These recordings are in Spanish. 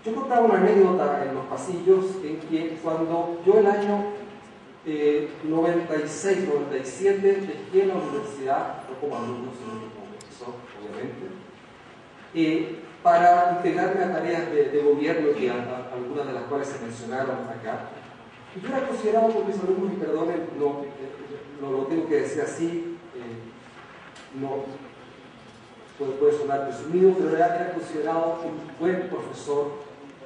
Yo contaba una anécdota en los pasillos en que cuando yo el año 96, 97 dejé la universidad, no como alumno, sino como profesor, obviamente, para integrarme a tareas de gobierno, que algunas de las cuales se mencionaron acá. Y yo era considerado por mis alumnos, y perdonen, no lo tengo que decir así, no puede sonar presumido, pero era considerado un buen profesor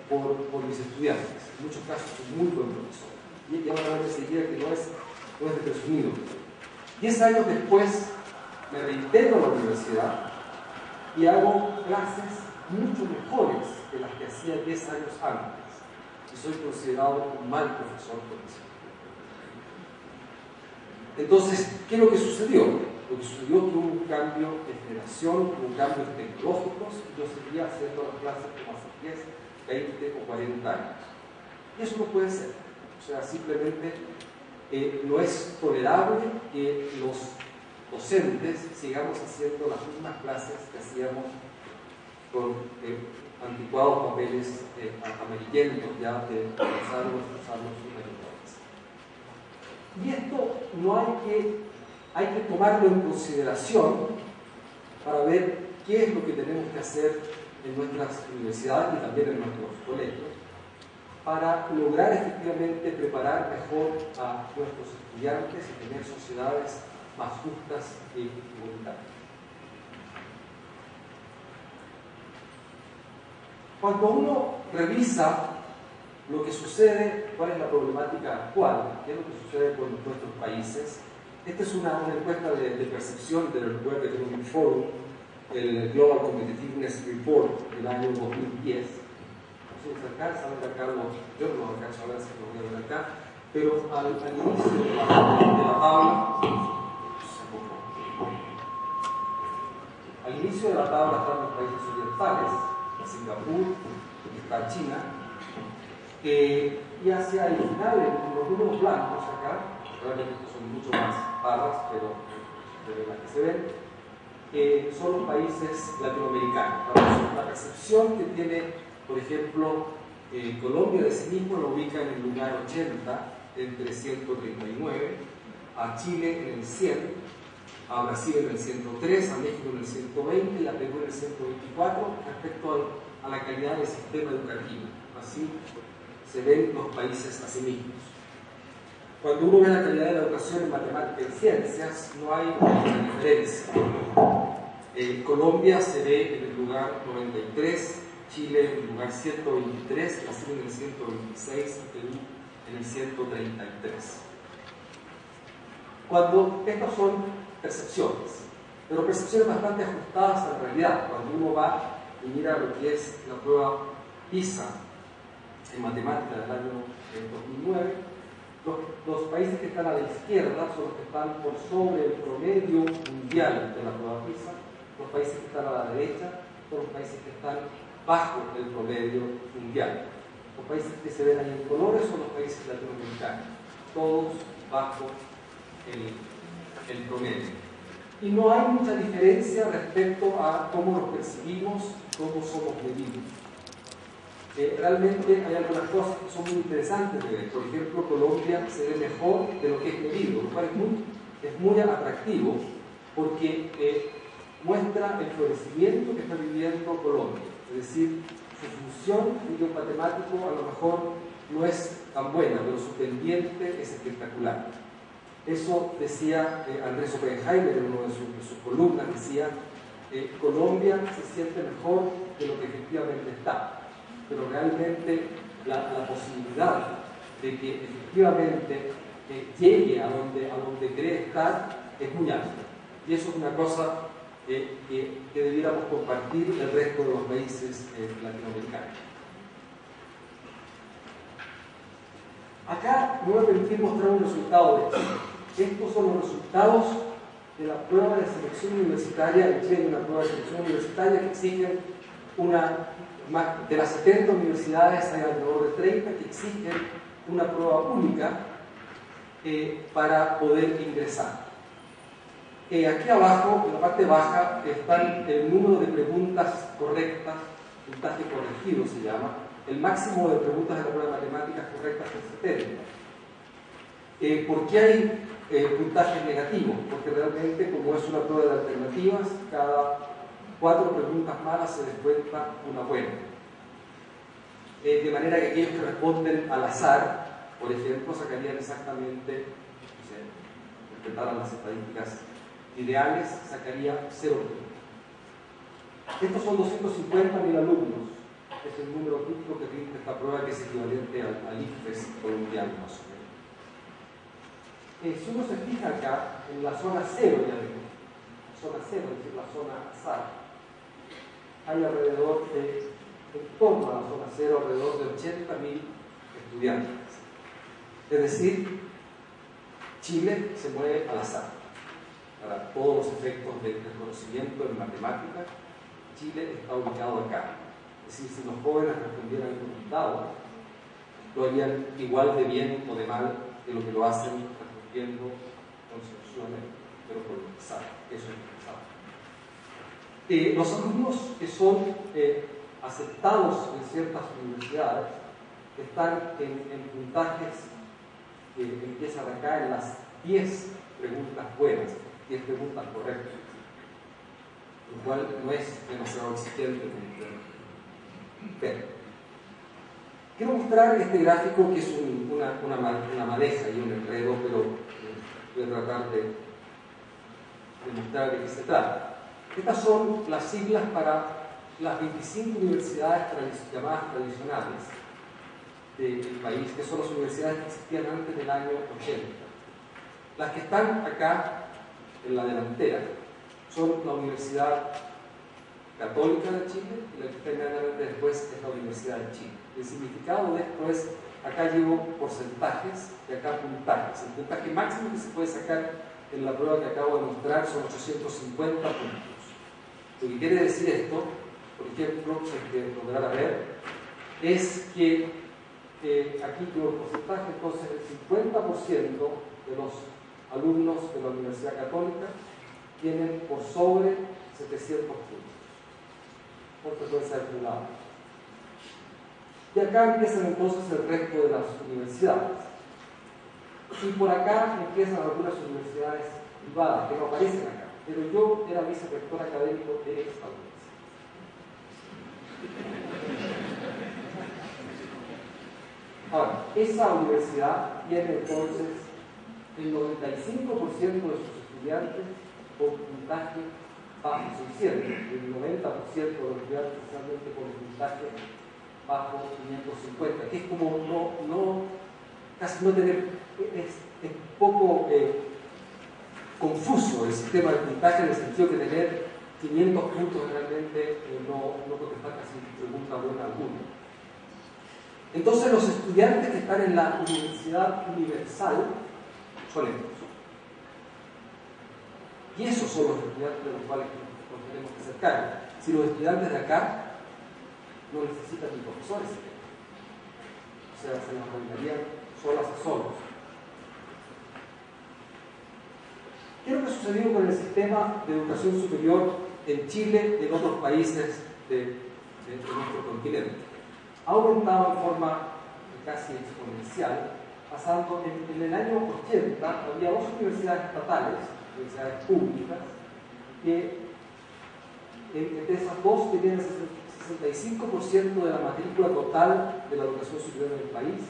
por mis estudiantes. En muchos casos, un muy buen profesor. Y ya van a ver enseguida que no es de presumido. 10 años después me reintegro a la universidad y hago clases mucho mejores que las que hacía 10 años antes. Y soy considerado un mal profesor por mis estudiantes. Entonces, ¿qué es lo que sucedió? Lo que sucedió fue un cambio de generación, un cambio tecnológicos, y yo seguía haciendo las clases como hace 10, 20 o 40 años. Y eso no puede ser. O sea, simplemente no es tolerable que los docentes sigamos haciendo las mismas clases que hacíamos con anticuados papeles amarillentos ya de usarlos y meditores. Y esto no hay que tomarlo en consideración para ver qué es lo que tenemos que hacer en nuestras universidades y también en nuestros colegios para lograr efectivamente preparar mejor a nuestros estudiantes y tener sociedades más justas y igualitarias. Cuando uno revisa lo que sucede, cuál es la problemática actual, qué es lo que sucede con nuestros países, esta es una encuesta de percepción del World Economic Forum, el Global Competitiveness Report del año 2010. No sé si se alcanza a ver acá, yo no lo alcanzo a ver si lo voy a ver acá, pero al inicio de la tabla, al inicio de la tabla están los países orientales, Singapur, está China, y hacia el final, en los números blancos acá, realmente estos son mucho más barras, pero de las que se ven, son los países latinoamericanos. La percepción que tiene, por ejemplo, Colombia de sí mismo lo ubica en el lugar 80, entre 139, a Chile en el 100, a Brasil en el 103, a México en el 120 y a Perú en el 124 respecto a la calidad del sistema educativo. Así se ven los países a sí mismos. Cuando uno ve la calidad de la educación en matemáticas y ciencias, no hay una diferencia. Colombia se ve en el lugar 93, Chile en el lugar 123, Brasil en el 126 y Perú en el 133. Cuando estas son percepciones, pero percepciones bastante ajustadas a la realidad. Cuando uno va y mira lo que es la prueba PISA en matemáticas del año 2009, los países que están a la izquierda son los que están por sobre el promedio mundial de la prueba PISA. Los países que están a la derecha son los países que están bajo el promedio mundial. Los países que se ven ahí en colores son los países latinoamericanos, todos bajo el promedio. Y no hay mucha diferencia respecto a cómo nos percibimos, cómo somos medidos. Realmente hay algunas cosas que son muy interesantes de ver. Por ejemplo, Colombia se ve mejor de lo que es medido, lo cual es muy atractivo porque muestra el florecimiento que está viviendo Colombia. Es decir, su función de matemático a lo mejor no es tan buena, pero su pendiente es espectacular. Eso decía Andrés Oppenheimer en una de sus columnas, decía Colombia se siente mejor de lo que efectivamente está, pero realmente la posibilidad de que efectivamente llegue a donde cree estar es muy alta, y eso es una cosa que debiéramos compartir el resto de los países latinoamericanos. Acá no me permití mostrar un resultado de Chile. Estos son los resultados de la prueba de selección universitaria. En Chile hay una prueba de selección universitaria que exigen de las 70 universidades hay alrededor de 30 que exigen una prueba única para poder ingresar. Aquí abajo, en la parte baja, están el número de preguntas correctas puntaje corregido se llama, el máximo de preguntas de la prueba de matemáticas correctas es 70. ¿Por qué hay puntajes negativos? Porque realmente, como es una prueba de alternativas, cada 4 preguntas malas se descuenta una buena. De manera que aquellos que responden al azar, por ejemplo, sacarían exactamente, si respetaran las estadísticas ideales, sacaría 0 puntos. Estos son 250.000 alumnos. Es el número crítico que rinde esta prueba, que es equivalente al IFES colombiano, más o menos. Si uno se fija acá, en la zona 0, ya vemos, zona 0, es decir, la zona azar, hay alrededor de, en torno a la zona 0, alrededor de 80.000 estudiantes. Es decir, Chile se mueve al azar. Para todos los efectos del conocimiento en matemáticas, Chile está ubicado acá. Es decir, si los jóvenes respondieran con un dado, lo harían igual de bien o de mal de lo que lo hacen respondiendo con soluciones, pero por el azar. Eso es el azar. Los alumnos que son aceptados en ciertas universidades están en puntajes que empiezan acá en las 10 preguntas buenas, 10 preguntas correctas, lo cual no es demasiado exigente. Quiero mostrar este gráfico, que es una madeja y un enredo, pero voy a tratar de mostrar de qué se trata. Estas son las siglas para las 25 universidades llamadas tradicionales del país, que son las universidades que existían antes del año 80. Las que están acá en la delantera son la Universidad Católica de Chile, y la que está inmediatamente después es la Universidad de Chile. El significado de esto es, acá llevo porcentajes y acá puntajes. El puntaje máximo que se puede sacar en la prueba que acabo de mostrar son 850 puntos. Lo que quiere decir esto, por ejemplo, si es que lograra ver, es que aquí llevo el porcentaje, entonces el 50% de los alumnos de la Universidad Católica tienen por sobre 700 puntos. Por frecuencia acumulada. Y acá empiezan entonces el resto de las universidades. Y por acá empiezan algunas universidades privadas que no aparecen acá. Pero yo era vicerrector académico de esta universidad. Ahora, esa universidad tiene entonces el 95% de sus estudiantes con puntaje bajo 600, el 90% de los estudiantes especialmente con el puntaje bajo 550, que es como casi no tener, es poco confuso el sistema de puntaje, en el sentido que tener 500 puntos realmente no contestar casi pregunta buena alguna. Entonces los estudiantes que están en la Universidad Universal son estos. Y esos son los estudiantes de los cuales nos tenemos que acercar. Si los estudiantes de acá no necesitan ni profesores, o sea, se nos arreglarían solas a solos. ¿Qué es lo que sucedió con el sistema de educación superior en Chile y en otros países de nuestro continente? Ha aumentado en forma casi exponencial, pasando en el año 80, había 2 universidades estatales, universidades públicas, que entre esas 2 tenían el 65% de la matrícula total de la educación superior en el país,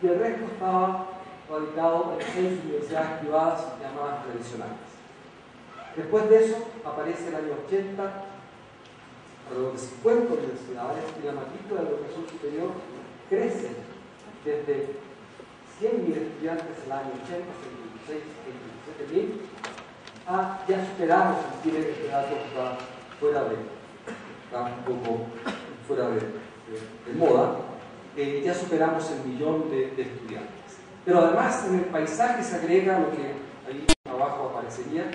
y el resto estaba radicado en 6 universidades privadas llamadas tradicionales. Después de eso aparece el año 80, alrededor de 50 universidades, y la matrícula de la educación superior crece desde 100.000 estudiantes en el año 80, 126, 127.000, ya superamos, en Chile este dato está un poco fuera de moda, ya superamos el 1.000.000 de estudiantes. Pero además en el paisaje se agrega lo que ahí abajo aparecería,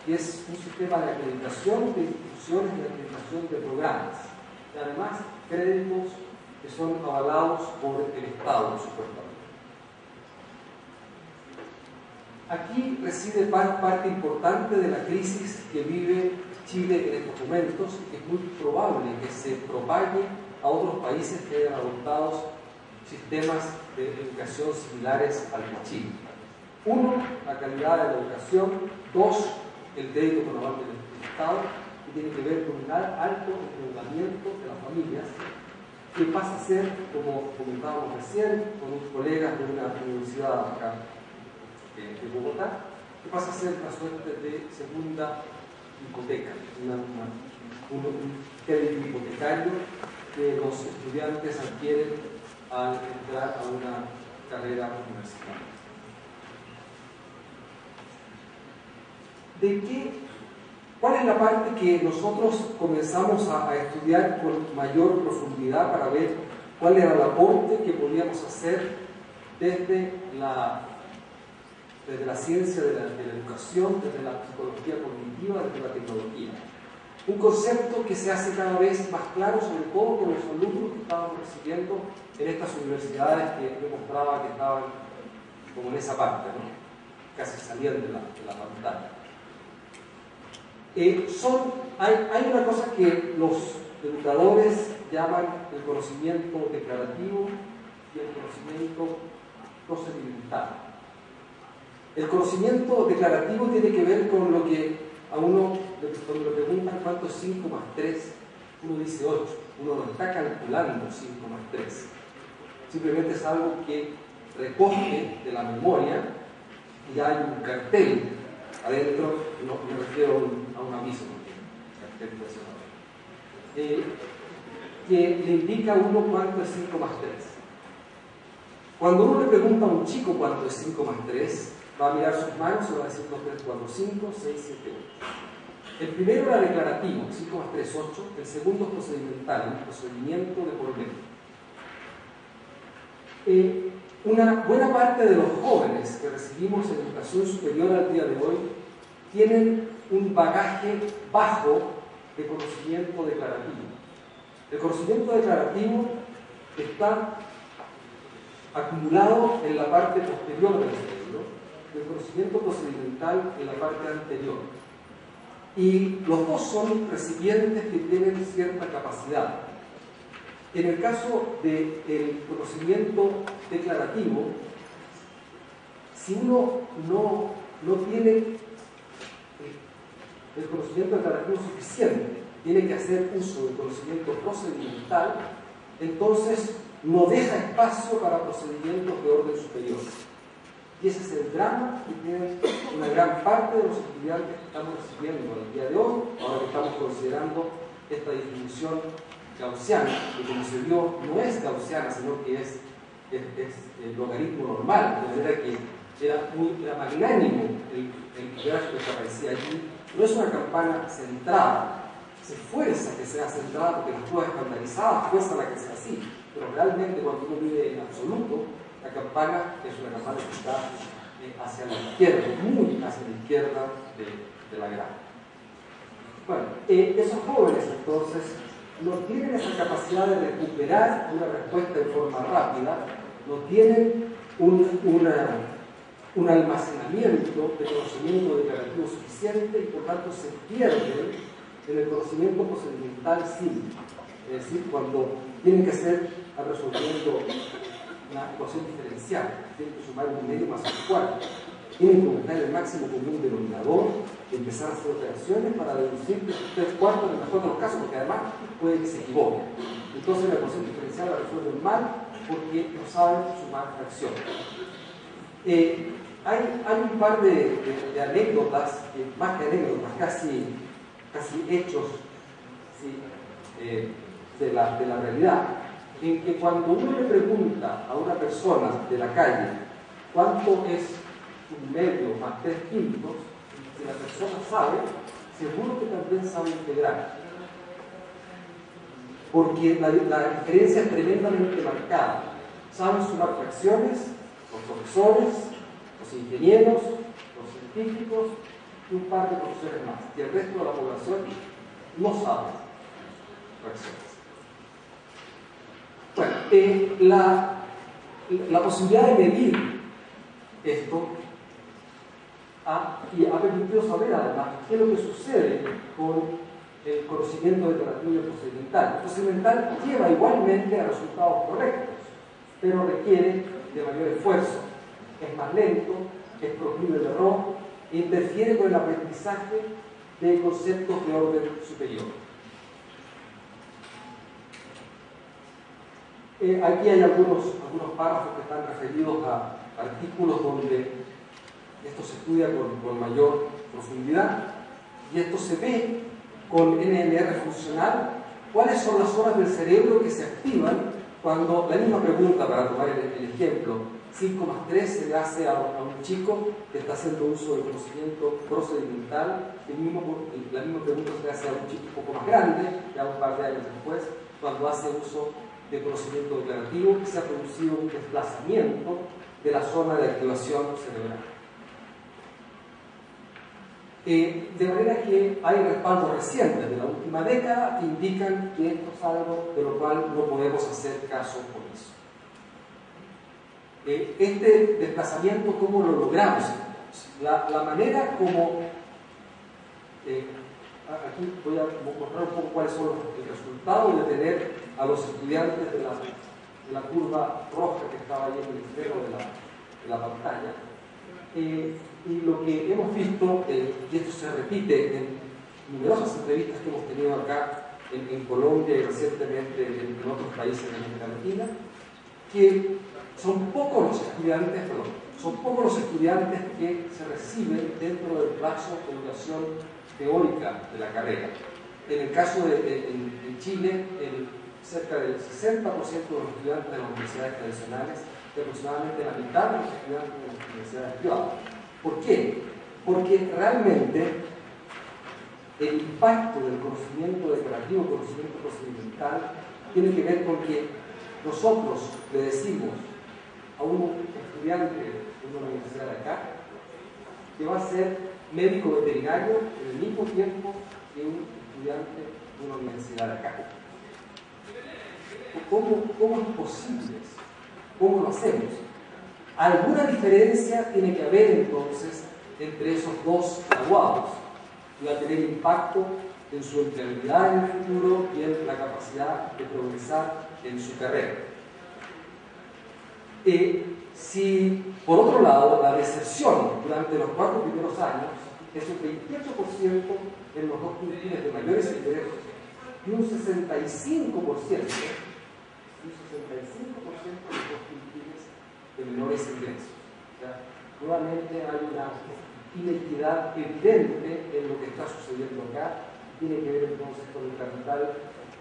que es un sistema de acreditación de instituciones y de acreditación de programas, y además créditos que son avalados por el Estado, supuestamente. Aquí reside parte importante de la crisis que vive Chile en estos momentos y que es muy probable que se propague a otros países que hayan adoptado sistemas de educación similares al de Chile. Uno, la calidad de la educación. Dos, el crédito por parte del Estado, que tiene que ver con un alto endeudamiento de las familias, que pasa a ser, como comentábamos recién, con unos colegas de una universidad acá de Bogotá, que pasa a ser una suerte de segunda hipoteca, un crédito hipotecario que los estudiantes adquieren al entrar a una carrera universitaria. ¿Cuál es la parte que nosotros comenzamos a estudiar con mayor profundidad para ver cuál era el aporte que podíamos hacer desde la ciencia de la educación, desde la psicología cognitiva, desde la tecnología? Un concepto que se hace cada vez más claro, sobre todo con los alumnos que estábamos recibiendo en estas universidades que yo mostraba que estaban como en esa parte, ¿no? Casi salían de la pantalla. Hay una cosa que los educadores llaman el conocimiento declarativo y el conocimiento procedimental. El conocimiento declarativo tiene que ver con lo que a uno, cuando le preguntan cuánto es 5 más 3, uno dice 8. Uno no está calculando 5 más 3. Simplemente es algo que recoge de la memoria y hay un cartel adentro, no me refiero a un aviso, cartel personal, que le indica a uno cuánto es 5 más 3. Cuando uno le pregunta a un chico cuánto es 5 más 3, va a mirar sus manos y va a decir 2, 3, 4, 5, 6, 7, 8. El primero era declarativo, 5 más 3, 8. El segundo es procedimental, un procedimiento de por medio. Una buena parte de los jóvenes que recibimos en educación superior al día de hoy tienen un bagaje bajo de conocimiento declarativo. El conocimiento declarativo está acumulado en la parte posterior del cerebro, el conocimiento procedimental en la parte anterior. Y los dos son recipientes que tienen cierta capacidad. En el caso del conocimiento declarativo, si uno no tiene el conocimiento declarativo suficiente, tiene que hacer uso del conocimiento procedimental, entonces no deja espacio para procedimientos de orden superior. Y ese es el drama que tienen una gran parte de los estudiantes que estamos recibiendo el día de hoy, ahora que estamos considerando esta distribución gaussiana, que como se vio no es gaussiana, sino que es el logaritmo normal, de manera que era magnánimo el gráfico que aparecía allí. No es una campana centrada, se fuerza que sea centrada porque las pruebas estandarizadas fuerzan a que sea así, pero realmente cuando uno vive en absoluto, la campana es una campana que está hacia la izquierda, muy hacia la izquierda de la gráfica. Bueno, esos jóvenes entonces no tienen esa capacidad de recuperar una respuesta de forma rápida, no tienen un almacenamiento de conocimiento declarativo suficiente y por tanto se pierden en el conocimiento procedimental simple. Es decir, cuando tienen que hacer resolviendo una ecuación diferencial, tienen que sumar un medio más un cuarto, tienen que buscar el máximo común denominador y empezar a hacer operaciones para deducir que es 3 cuartos en el mejor de los casos, porque además puede que se equivoquen. Entonces la ecuación diferencial la resuelven mal porque no saben sumar fracciones. Hay un par de anécdotas, más que anécdotas, casi hechos, ¿sí? de la realidad, en que cuando uno le pregunta a una persona de la calle cuánto es un medio más 3 quintos, si la persona sabe, seguro que también sabe integrar. Porque la diferencia es tremendamente marcada. Saben sumar fracciones los profesores, los ingenieros, los científicos y un par de profesores más. Y el resto de la población no sabe fracciones. Bueno, la posibilidad de medir esto y ha permitido saber además qué es lo que sucede con el conocimiento declarativo y el procedimental. El procedimental lleva igualmente a resultados correctos, pero requiere de mayor esfuerzo, es más lento, es proclive al error e interfiere con el aprendizaje de conceptos de orden superior. Aquí hay algunos párrafos que están referidos a artículos donde esto se estudia con mayor profundidad, y esto se ve con NMR funcional, cuáles son las zonas del cerebro que se activan cuando, la misma pregunta para tomar el ejemplo, 5 más 3 se le hace a un chico que está haciendo uso del conocimiento procedimental, la misma pregunta se le hace a un chico un poco más grande, ya un par de años después, cuando hace uso de conocimiento declarativo, que se ha producido un desplazamiento de la zona de activación cerebral. De manera que hay respaldos recientes de la última década que indican que esto es algo de lo cual no podemos hacer caso por eso. Este desplazamiento, ¿cómo lo logramos entonces? La manera como... aquí voy a mostrar un poco cuáles son los resultados de tener a los estudiantes de la curva roja que estaba ahí en el extremo de la pantalla. Y lo que hemos visto, y esto se repite en numerosas entrevistas que hemos tenido acá en Colombia y recientemente en otros países de América Latina, que son pocos los estudiantes que se reciben dentro del plazo de duración teórica de la carrera. En el caso en Chile, cerca del 60% de los estudiantes de las universidades tradicionales y aproximadamente la mitad de los estudiantes de las universidades privadas. ¿Por qué? Porque realmente el impacto del conocimiento declarativo, conocimiento procedimental, tiene que ver con que nosotros le decimos a un estudiante de una universidad de acá que va a ser médico veterinario en el mismo tiempo que un estudiante de una universidad de acá. ¿Cómo es posible eso? ¿Cómo lo hacemos? Alguna diferencia tiene que haber entonces entre esos dos graduados y va a tener impacto en su empleabilidad en el futuro y en la capacidad de progresar en su carrera. Si por otro lado la deserción durante los 4 primeros años es un 28% en los dos quintiles de mayores ingresos y un 65% en los dos quintiles de menores ingresos. O sea, nuevamente hay una inequidad evidente en lo que está sucediendo acá, tiene que ver entonces con el capital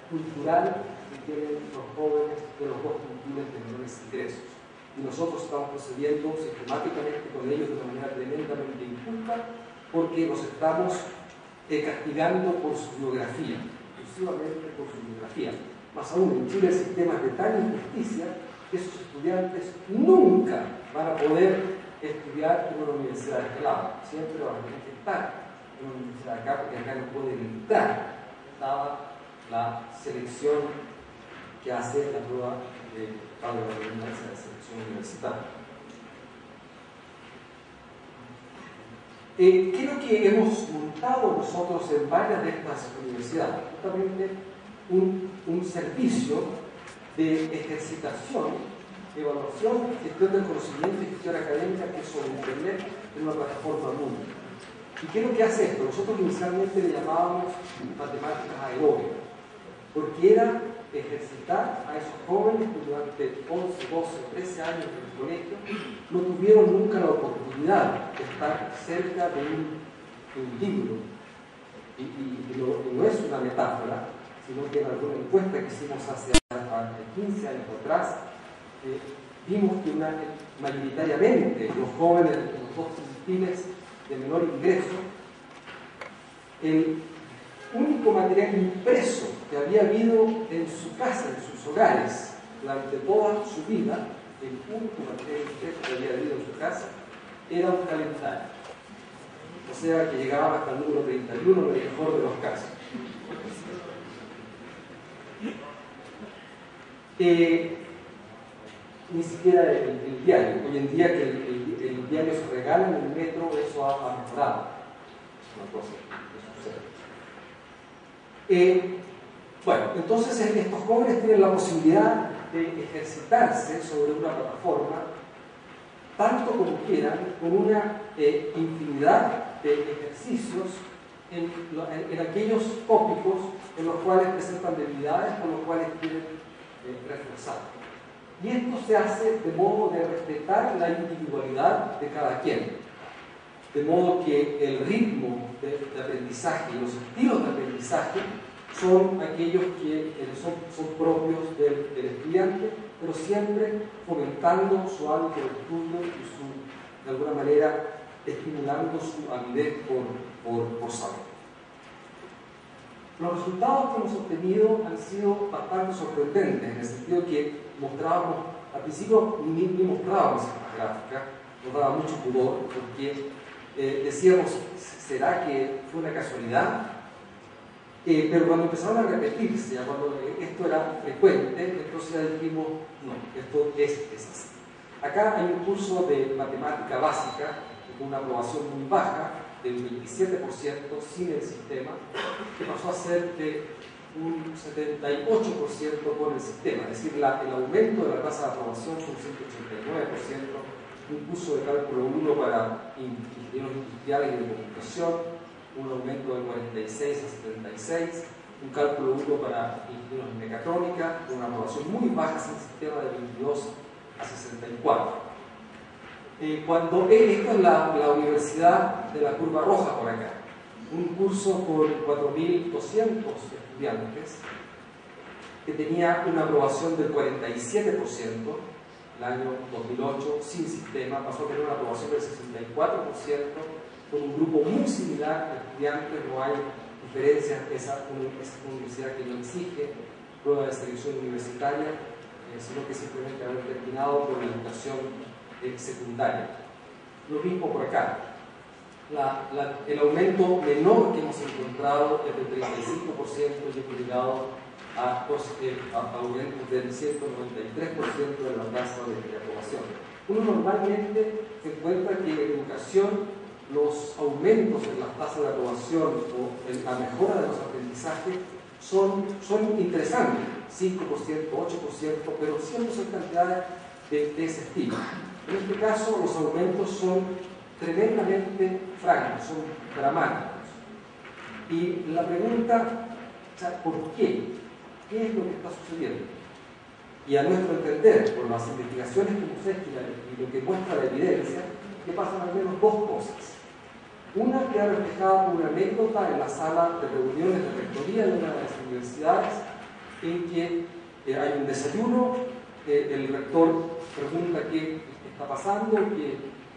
cultural que tienen los jóvenes de los dos quintiles de menores ingresos. Y nosotros estamos procediendo sistemáticamente con ellos de una manera tremendamente injusta porque los estamos castigando por su biografía, exclusivamente por su biografía. Más aún, en Chile el sistema es de tan injusticia que esos estudiantes nunca van a poder estudiar en una universidad de este lado. Siempre van a tener que estar en una universidad de acá porque acá no pueden entrar, dada la selección que hace la prueba de la selección universitaria. ¿Qué es lo que hemos montado nosotros en varias de estas universidades? Justamente un servicio de ejercitación, evaluación, gestión del conocimiento y gestión académica que es sobre Internet en una plataforma Moodle. ¿Y qué es lo que hace esto? Nosotros inicialmente le llamábamos matemáticas aeróbicas, porque era ejercitar a esos jóvenes que durante 11, 12, 13 años en el colegio no tuvieron nunca la oportunidad de estar cerca de un libro. Y no es una metáfora, sino que en alguna encuesta que hicimos hace 15 años atrás, vimos que mayoritariamente los jóvenes de los dos quintiles de menor ingreso, el único material impreso que había habido en su casa, en sus hogares, durante toda su vida, el único material impreso que había habido en su casa era un calendario. O sea, que llegaba hasta el número 31 en el mejor de los casos. Ni siquiera el diario. Hoy en día que el diario se regala en el metro, eso ha mejorado. Es una cosa que sucede. Bueno, entonces estos jóvenes tienen la posibilidad de ejercitarse sobre una plataforma tanto como quieran, con una infinidad de ejercicios en aquellos tópicos en los cuales presentan debilidades, con los cuales quieren reforzar. Y esto se hace de modo de respetar la individualidad de cada quien, de modo que el ritmo de aprendizaje y los estilos de aprendizaje son aquellos que son propios del estudiante, pero siempre fomentando su hábito de estudio y de alguna manera estimulando su avidez por saber. Los resultados que hemos obtenido han sido bastante sorprendentes, en el sentido que mostrábamos, al principio ni mostrábamos esta gráfica, nos daba mucho pudor, porque decíamos, ¿será que fue una casualidad? Pero cuando empezaron a repetirse, ya cuando esto era frecuente, entonces ya dijimos, no, esto es así. Acá hay un curso de matemática básica, con una aprobación muy baja, del 27% sin el sistema, que pasó a ser de un 78% con el sistema, es decir, el aumento de la tasa de aprobación fue un 189%, un curso de cálculo 1 para ingenieros industriales y de comunicación, un aumento del 46 a 76, un cálculo 1 para ingenieros en mecatrónica, con una aprobación muy baja sin sistema de 22 a 64. Cuando esta es la Universidad de la Curva Roja por acá, un curso con 4.200 estudiantes que tenía una aprobación del 47% el año 2008 sin sistema, pasó a tener una aprobación del 64% con un grupo muy similar de estudiantes, no hay diferencias, esa universidad que no exige prueba de selección universitaria, sino que simplemente haber terminado con la educación secundaria. Lo mismo por acá. El aumento menor que hemos encontrado es del 35% y hemos llegado a aumentos del 193% de la tasa de aprobación. Uno normalmente se encuentra que en educación los aumentos en las tasas de aprobación o en la mejora de los aprendizajes son interesantes, 5%, 8%, pero siempre son cantidades de ese estilo. En este caso, los aumentos son tremendamente francos, son dramáticos. Y la pregunta, ¿por qué? ¿Qué es lo que está sucediendo? Y a nuestro entender, por las investigaciones que hemos hecho y lo que muestra la evidencia, que pasan al menos dos cosas. Una que ha reflejado una anécdota en la sala de reuniones de rectoría de una de las universidades, en que hay un desayuno, el rector pregunta qué está pasando,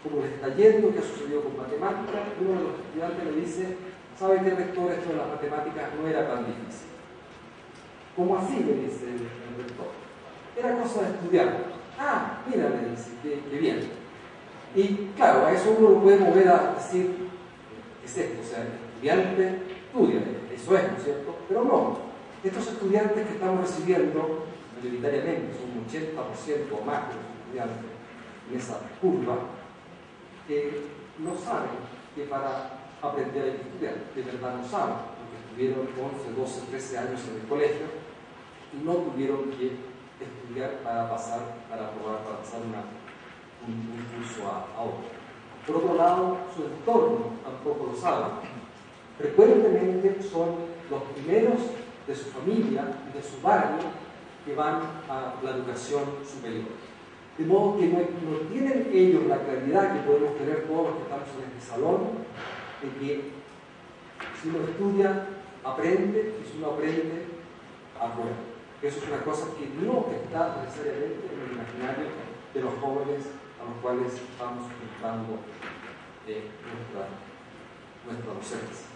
cómo le está yendo, qué ha sucedido con matemáticas. Uno de los estudiantes le dice, ¿sabe qué, rector? Esto de las matemáticas no era tan difícil. ¿Cómo así? Le dice el rector. Era cosa de estudiar. Ah, mira, le dice, qué bien. Y claro, a eso uno lo puede mover a decir, ¿qué es esto? O sea, el estudiante estudia, eso es, ¿no es cierto? Pero no, estos estudiantes que estamos recibiendo, mayoritariamente, son un 80% o más de los estudiantes en esa curva, no saben que para aprender hay que estudiar, de verdad no saben, porque estuvieron 11, 12, 13 años en el colegio y no tuvieron que estudiar para pasar un curso a otro. Por otro lado, su entorno tampoco lo sabe. Frecuentemente son los primeros de su familia y de su barrio que van a la educación superior. De modo que no tienen ellos la claridad que podemos tener todos los que estamos en este salón, de que si uno estudia, aprende, y si uno aprende, aprueba. Eso es una cosa que no está necesariamente en el imaginario de los jóvenes a los cuales estamos enfrentando nuestra docencia.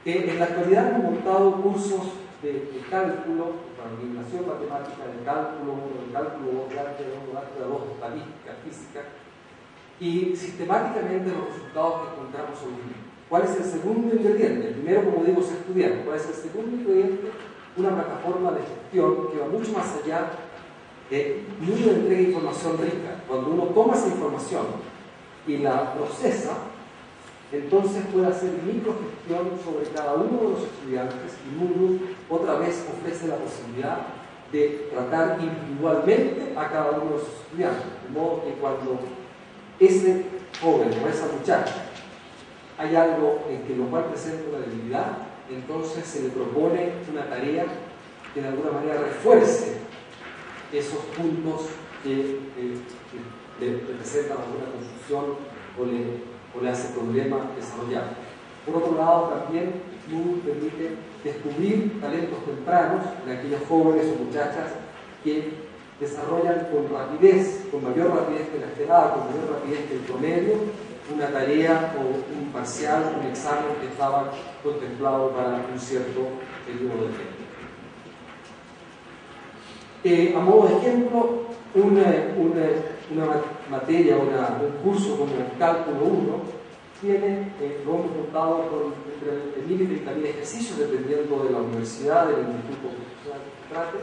En la actualidad hemos montado cursos de cálculo, para eliminación matemática, de cálculo 1, de cálculo 2, de álgebra 1, de álgebra 2, estadística, física, y sistemáticamente los resultados que encontramos son los mismos. ¿Cuál es el segundo ingrediente? El primero, como digo, es estudiar. ¿Cuál es el segundo ingrediente? Una plataforma de gestión que va mucho más allá de una entrega de información rica. Cuando uno toma esa información y la procesa, entonces puede hacer microgestión sobre cada uno de los estudiantes y Moodle otra vez ofrece la posibilidad de tratar individualmente a cada uno de los estudiantes, de modo que cuando ese joven o esa muchacha hay algo en que lo cual presenta una debilidad, entonces se le propone una tarea que de alguna manera refuerce esos puntos que le presentan alguna confusión o le hace problema desarrollar. Por otro lado, también Moodle permite descubrir talentos tempranos en aquellos jóvenes o muchachas que desarrollan con rapidez, con mayor rapidez que la esperada, con mayor rapidez que el promedio, una tarea o un parcial, un examen que estaba contemplado para un cierto periodo de tiempo. A modo de ejemplo, una materia, un curso como el Cálculo 1, tiene, lo hemos contado con entre 1.000 y 30.000 ejercicios, dependiendo de la universidad, del instituto profesional que se trate,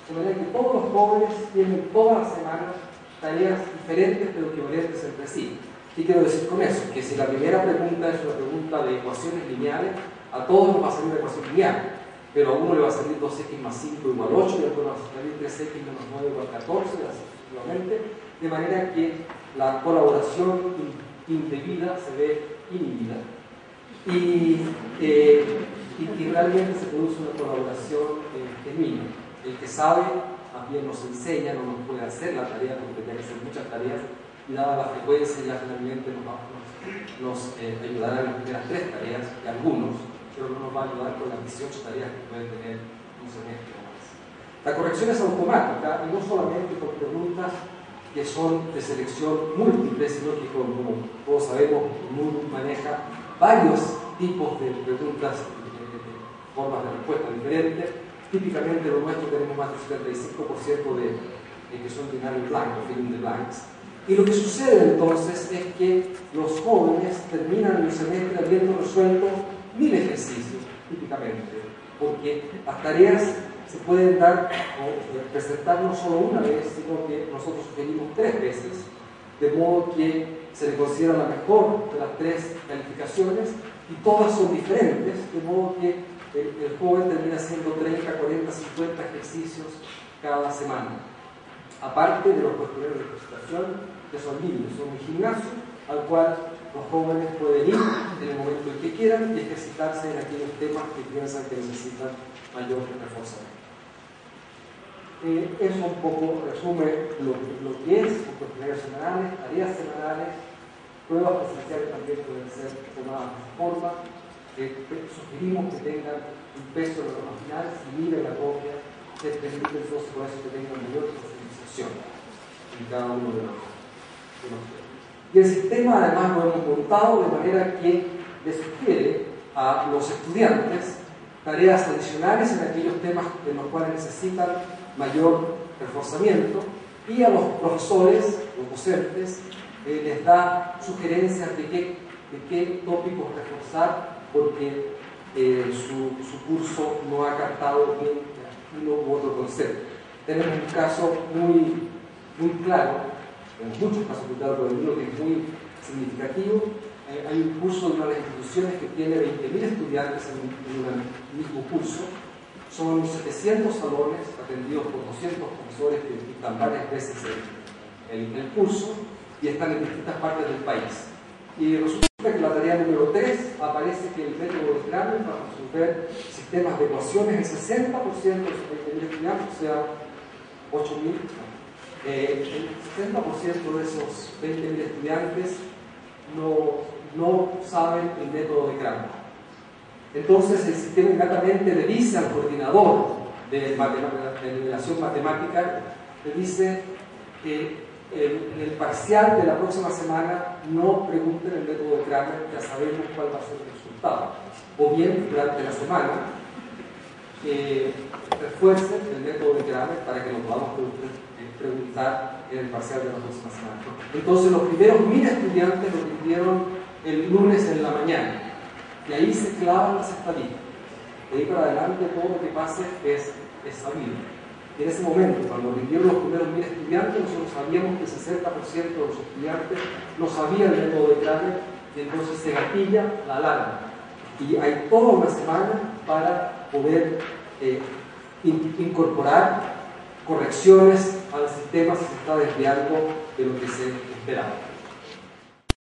de manera que todos los jóvenes tienen todas las semanas tareas diferentes pero equivalentes entre sí. ¿Qué quiero decir con eso? Que si la primera pregunta es una pregunta de ecuaciones lineales, a todos nos va a salir una ecuación lineal, pero a uno le va a salir 2x más 5 igual 8, y a otro le va a salir 3x menos 9 igual 14, y así sucesivamente, de manera que la colaboración indebida se ve inhibida y realmente se produce una colaboración genuina. El que sabe también nos enseña, no nos puede hacer la tarea porque tiene que hacer muchas tareas, y dada la frecuencia ya finalmente nos ayudará en las primeras 3 tareas y algunos, pero no nos va a ayudar con las 18 tareas que puede tener un semestre o más. La corrección es automática y no solamente con preguntas que son de selección múltiple, sino que como todos sabemos, Moodle maneja varios tipos de preguntas, formas de respuesta diferentes. Típicamente lo nuestro tenemos más del 75% de que son binarios blancos, filling the blanks. Y lo que sucede entonces es que los jóvenes terminan el semestre habiendo resuelto 1000 ejercicios, típicamente, porque las tareas se pueden dar o presentar no solo una vez, sino que nosotros sugerimos 3 veces, de modo que se le considera la mejor de las 3 calificaciones y todas son diferentes, de modo que el joven termina haciendo 30, 40, 50 ejercicios cada semana. Aparte de los cuestionarios de presentación, que son libres, son un gimnasio al cual los jóvenes pueden ir en el momento en que quieran y ejercitarse en aquellos temas que piensan que necesitan mayor reforzamiento. Eso un poco resume lo que es cuestionarios semanales, tareas semanales, pruebas presenciales también pueden ser tomadas de esta forma. Sugerimos que tengan un peso de lo final, si miren la copia, les permite entonces por eso que tengan mayor profundización en cada uno de los temas. Y el sistema además lo hemos montado de manera que le sugiere a los estudiantes tareas adicionales en aquellos temas en los cuales necesitan mayor reforzamiento, y a los profesores, los docentes, les da sugerencias de qué tópicos reforzar porque su curso no ha captado bien uno u otro concepto. Tenemos un caso muy claro, tenemos muchos casos muy claros, pero uno que es muy significativo. Hay un curso de una de las instituciones que tiene 20.000 estudiantes en un mismo curso. Son 700 salones atendidos por 200 profesores que dictan varias veces el curso y están en distintas partes del país. Y resulta que en la tarea número 3 aparece que el método de Kramer para resolver sistemas de ecuaciones, el 60% de los 20.000 estudiantes, o sea, 8.000, el 60% de esos 20.000 estudiantes no saben el método de Kramer. Entonces el sistema inmediatamente le dice al coordinador de nivelación matemática, le dice que en el parcial de la próxima semana no pregunten el método de Kramer, ya sabemos cuál va a ser el resultado. O bien durante la semana refuercen el método de Kramer para que lo podamos preguntar en el parcial de la próxima semana. Entonces los primeros 1000 estudiantes lo rindieron el lunes en la mañana. Y ahí se clavan las estadísticas. De ahí para adelante todo lo que pase es sabido. En ese momento, cuando rindieron los primeros 1000 estudiantes, nosotros sabíamos que el 60% de los estudiantes no sabían el método de Kramer, y entonces se gatilla la alarma. Y hay toda una semana para poder incorporar correcciones al sistema si se está desviando de lo que se esperaba.